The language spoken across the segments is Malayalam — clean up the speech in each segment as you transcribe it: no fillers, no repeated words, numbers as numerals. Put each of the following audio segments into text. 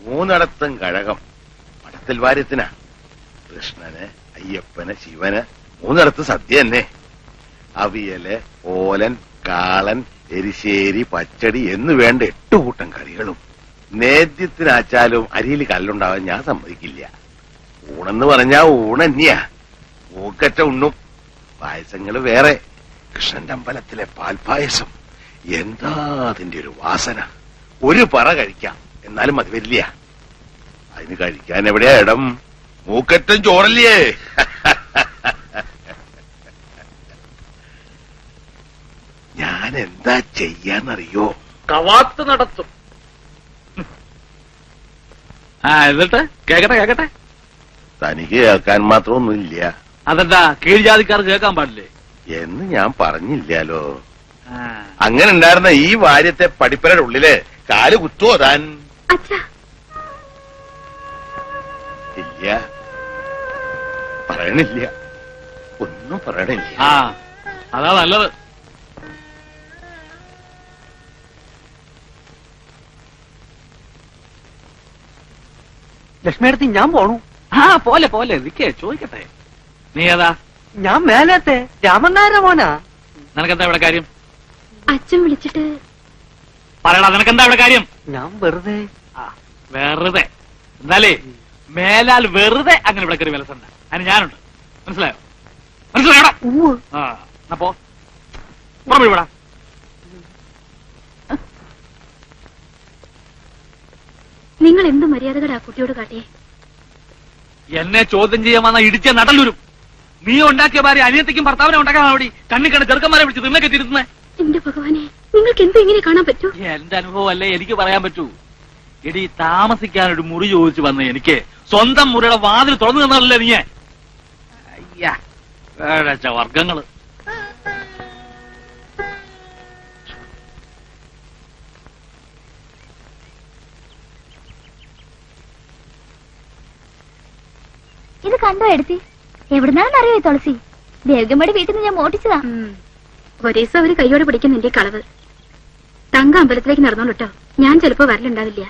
മൂന്നിടത്തും കഴകം. മഠത്തിൽ വാര്യത്തിനാ. കൃഷ്ണന്, അയ്യപ്പന്, ശിവന് മൂന്നിടത്ത് സദ്യ തന്നെ. അവിയല്, ഓലൻ, കാളൻ, എരിശ്ശേരി, പച്ചടി എന്ന് വേണ്ട 8 കൂട്ടം കറികളും. നേദ്യത്തിനാച്ചാലും അരിയിൽ കല്ലുണ്ടാവാൻ ഞാൻ സമ്മതിക്കില്ല. ഊണെന്ന് പറഞ്ഞാ ഊണന്നെയാ. മൂക്കറ്റ ഉണ്ണും. പായസങ്ങള് വേറെ. കൃഷ്ണന്റെ അമ്പലത്തിലെ പാൽപായസം എന്താ അതിന്റെ ഒരു വാസന. ഒരു പറ കഴിക്കാം, എന്നാലും അത് വരില്ല. അതിന് കഴിക്കാൻ എവിടെയാ ഇടം? മൂക്കറ്റം ചോറല്ലേ? ഞാൻ എന്താ ചെയ്യാന്നറിയോ? കവാത്ത് നടത്തും. എന്നിട്ട് കേക്കട്ടെ. തനിക്ക് കേൾക്കാൻ മാത്രമൊന്നുമില്ല. അതെന്താ കീഴ്ജാതിക്കാർ കേൾക്കാൻ പാടില്ലേ എന്ന് ഞാൻ പറഞ്ഞില്ലാലോ. അങ്ങനെ ഉണ്ടായിരുന്ന ഈ വാര്യത്തെ പടിപ്പരയുടെ ഉള്ളില് കാല് കുത്തുവോ താൻ? ഇല്ല, പറയണില്ല. ഒന്നും പറയണില്ല. അതാ നല്ലത്. ലക്ഷ്മിയടുത്ത് ഞാൻ പോണു. പോലെ നിക്കേ, ചോദിക്കട്ടെ. നീ ഏതാ? ഞാൻ മേലത്തെ രാമനായരുടെ മോനാ. നിനക്കെന്താ ഇവിടെ കാര്യം? അച്ഛൻ വിളിച്ചിട്ട് പറയടാ, നിനക്കെന്താ ഇവിടെ കാര്യം? ഞാൻ വെറുതെ എന്നാലേ മേലാൽ വെറുതെ അങ്ങനെ ഇവിടെ കയറി വിലസണ്ട. അതിന് ഞാനുണ്ട്. മനസ്സിലായോടാ? അപ്പോ ഇവിടെ നിങ്ങൾ എന്ത് മര്യാദകടാ കുട്ടിയോട് കാട്ടിയേ? എന്നെ ചോദ്യം ചെയ്യാൻ വന്ന ഇടിച്ച നടല്ലൂരും. നീ ഉണ്ടാക്കിയ ഭാര്യ അനിയത്തിക്കും ഭർത്താവിനെ ഉണ്ടാക്കാൻ അവിടെ കണ്ണിക്കണ്ട ചെറുക്കന്മാരെ വിളിച്ച് നിന്നൊക്കെ തിരുത്തുന്നേ. എന്റെ ഭഗവാനെ, നിങ്ങൾക്ക് എന്ത് ഇങ്ങനെ കാണാൻ പറ്റൂ? എന്റെ അനുഭവം അല്ലേ എനിക്ക് പറയാൻ പറ്റൂ. എടി, താമസിക്കാൻ ഒരു മുറി ചോദിച്ചു വന്ന എനിക്ക് സ്വന്തം മുറിയുടെ വാതിൽ തുറന്നു തന്നല്ലേ നീ? അയ്യ, വർഗങ്ങള്. ഇത് കണ്ടോ എടുത്തി? എവിടുന്നാണെന്നറിയോ ഈ തുളസി? ദേവഗമ്മയുടെ വീട്ടിൽ നിന്ന് ഞാൻ മോട്ടിച്ചതാ. ഒരേ ദിവസം അവര് കൈയോടെ പിടിക്കുന്ന എന്റെ കളവ്. തങ്ക അമ്പലത്തിലേക്ക് നടന്നോളൂ കേട്ടോ. ഞാൻ ചിലപ്പോ വരലുണ്ടാവില്ല.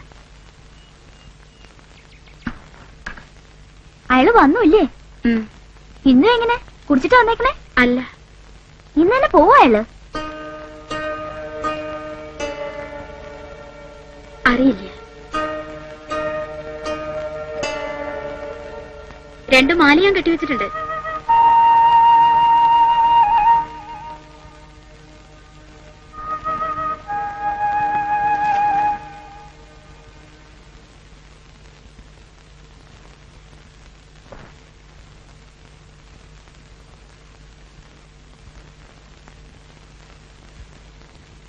അയാള് വന്നൂല്ലേ? ഇന്നും എങ്ങനെ കുടിച്ചിട്ട് വന്നേക്കണേ? അല്ല, ഇന്ന് തന്നെ പോവാ അയാള്. അറിയില്ല. 2 മാല ഞാൻ കെട്ടിവെച്ചിട്ടുണ്ട്.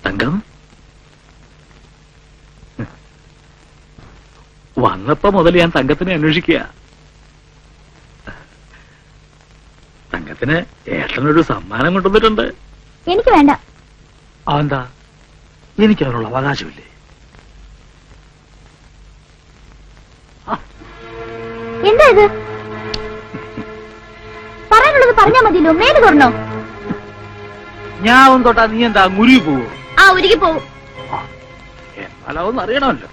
തങ്കം വന്നപ്പോ മുതൽ ഞാൻ തങ്കത്തിനെ അന്വേഷിക്കുക. തങ്കത്തിന് ഏട്ടനൊരു സമ്മാനം കൊണ്ടുവന്നിട്ടുണ്ട്. എനിക്ക് വേണ്ട. അതെന്താ? എനിക്ക് അതിനുള്ള അവകാശമില്ലേ? എന്താ ഇത്? പറയാനുള്ളത് പറഞ്ഞാ മതിയല്ലോ. മേല് തുറന്നോ? ഞാൻ തൊട്ടാ നീ എന്താ മുരുകി പോവോ? ഉരുകി പോവും. എന്നാലൊന്നും അറിയണമല്ലോ.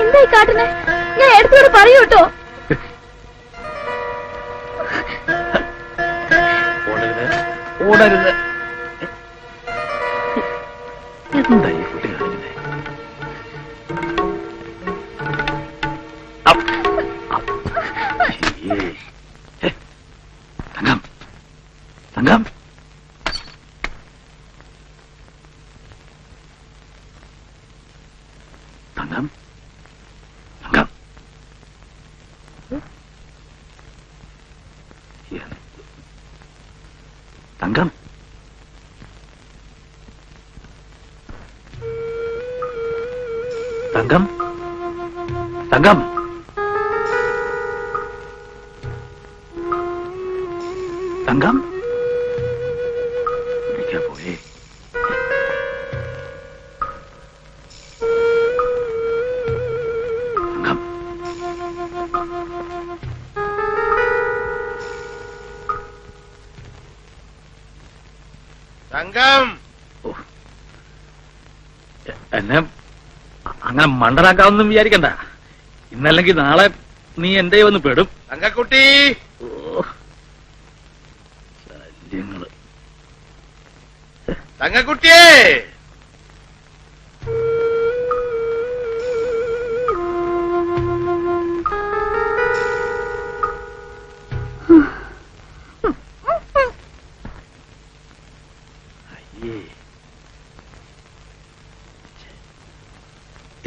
എന്തായി കാട്ടുന്നേ? ഞാൻ എടുത്തോട് പറയൂ കേട്ടോ. ഓടരുത്. എന്തായി കുട്ടി കാണിക്കുന്നേ? തങ്കം, തങ്കം, തങ്കം, തങ്കം. തങ്കം, തങ്കം, തങ്കം, തങ്കം. വിളിക്കാ പോയേ. തങ്കം, തങ്കം എന്നെ അങ്ങനെ മണ്ടനാക്കാവൊന്നും വിചാരിക്കണ്ട. ഇന്നല്ലെങ്കിൽ നാളെ നീ എന്റെ വന്ന് പെടും. തങ്കക്കുട്ടി ശല്യങ്ങള്. തങ്കക്കുട്ടിയേ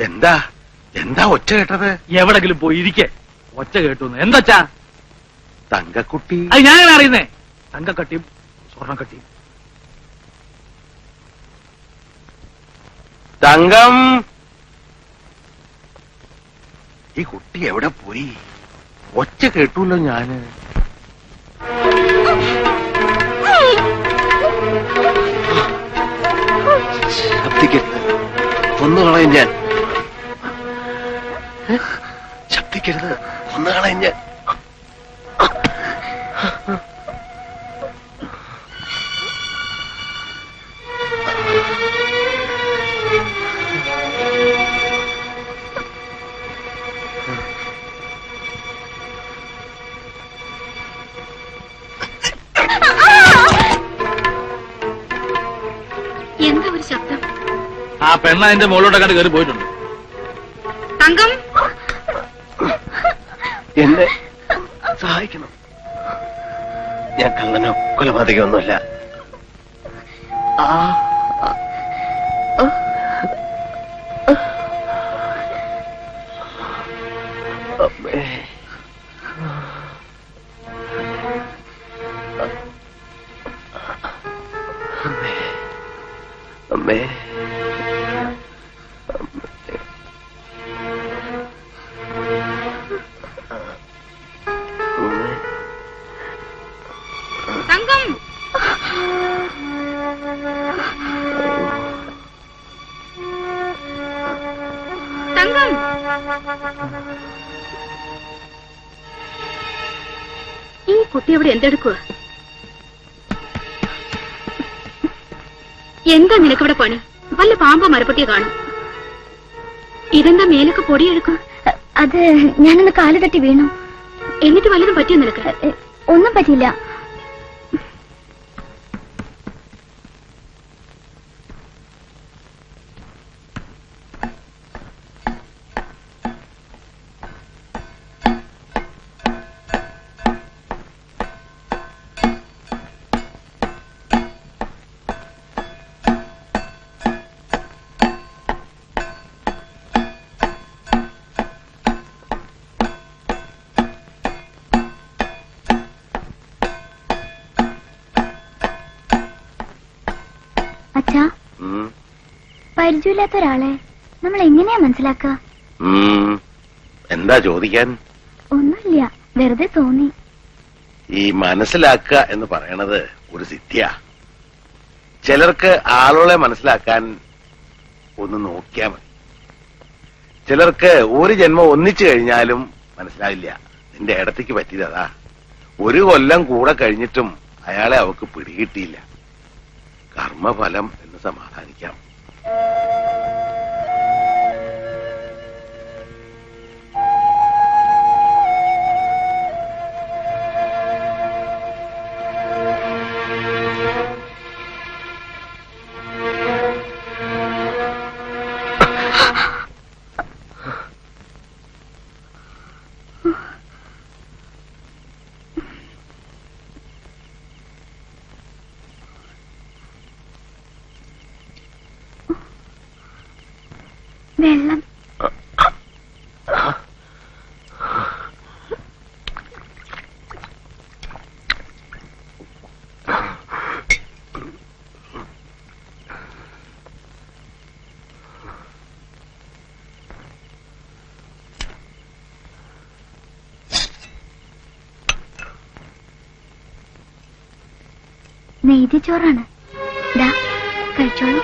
എന്താ എന്താ ഒച്ച കേട്ടത്? എവിടെങ്കിലും പോയി ഇരിക്കെ. ഒച്ച കേട്ടു എന്താച്ചാ? തങ്കക്കുട്ടി അത് ഞാനാണ് അറിയുന്നേ. തങ്കക്കട്ടിയും സ്വർണ്ണക്കട്ടിയും. തങ്കം ഈ കുട്ടി എവിടെ പോയി? ഒച്ച കേട്ടൂല്ലോ ഞാന്. ശബ്ദിക്കരുത്, കൊന്നുകളയും ഞാൻ. ശബ്ദിക്കരുത്, കൊന്നുകളയും ഞാൻ. എന്താ ഒരു ശബ്ദം? ആ പെണ്ണ അതിന്റെ മുകളിലോട്ട് കണ്ട് കയറി പോയിട്ടുണ്ട്. തങ്കം എന്നെ സഹായിക്കണം. ഞാൻ കള്ളനോ കൊലപാതകമൊന്നുമല്ല. അമ്മേ അമ്മേ തങ്കം തങ്കം ഈ കുട്ടി അവിടെ എന്തെടുക്കുക? എന്താ നിനക്കിവിടെ പണി? വല്ല പാമ്പോ മരപ്പൊട്ടിയോ കാണും. ഇതെന്താ മേലൊക്കെ പൊടിയെടുക്കും? അത് ഞാനൊന്ന് കാല് തട്ടി വീണു. എന്നിട്ട് വല്ലതും പറ്റിയോ നിനക്ക്? ഒന്നും പറ്റിയില്ല. അച്ഛാ, പരിചയമില്ലാത്ത ഒരാളെ നമ്മൾ എങ്ങനെയാ മനസ്സിലാക്കുക? എന്താ ചോദിക്കാൻ? ഒന്നുമില്ല, വെറുതെ തോന്നി. ഈ മനസ്സിലാക്കുക എന്ന് പറയണത് ഒരു സിദ്ധിയാ. ചിലർക്ക് ആളുകളെ മനസ്സിലാക്കാൻ ഒന്ന് നോക്കിയാ മതി. ചിലർക്ക് ഒരു ജന്മം ഒന്നിച്ചു കഴിഞ്ഞാലും മനസ്സിലാവില്ല. നിന്റെ ഇടത്തേക്ക് പറ്റിയത് അതാ. ഒരു കൊല്ലം കൂടെ കഴിഞ്ഞിട്ടും അയാളെ അവക്ക് പിടികിട്ടിയില്ല. കർമ്മഫലം എന്ന് സമാധാനിക്കാം. വെള്ളം. നെയ്തി ചോറാണ്. ദാ കഴിച്ചോളൂ.